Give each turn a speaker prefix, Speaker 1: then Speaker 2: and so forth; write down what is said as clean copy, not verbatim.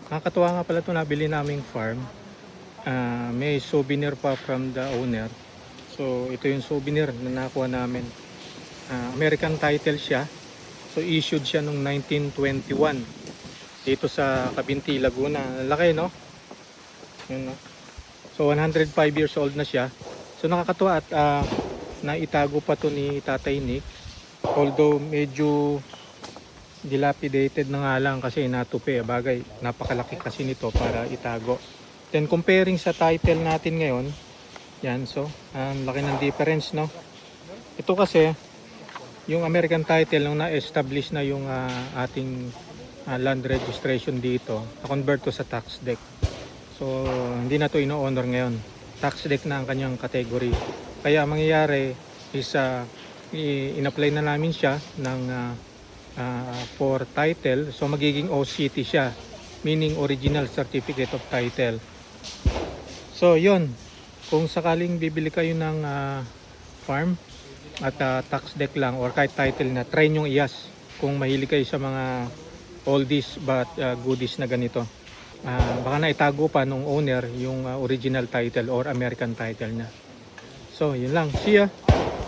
Speaker 1: Nakakatuwa nga pala ito, nabili naming farm. May souvenir pa from the owner. So ito yung souvenir na nakuha namin. American title siya. So issued siya noong 1921 dito sa Cabinti, Laguna. Laki, no? Yun, no? So 105 years old na siya. So nakakatuwa at naitago pa to ni Tatay Nick. Although medyo dilapidated na nga lang kasi natupi. Bagay, napakalaki kasi nito para itago. Then comparing sa title natin ngayon, yan, so laki ng difference, no? Ito kasi yung American title nung na-establish na yung ating land registration dito, na-convert to sa tax deed. So hindi na to ino-honor ngayon. Tax deed na ang kanyang category. Kaya mangyayari is in-apply na namin siya ng for title. So magiging OCT siya, meaning Original Certificate of Title. So yun, kung sakaling bibili kayo ng farm at tax deck lang or kahit title na, try nyong iyas kung mahilig kayo sa mga oldies but goodies na ganito. Baka na itago pa nung owner yung original title or American title niya. So yun lang, see ya!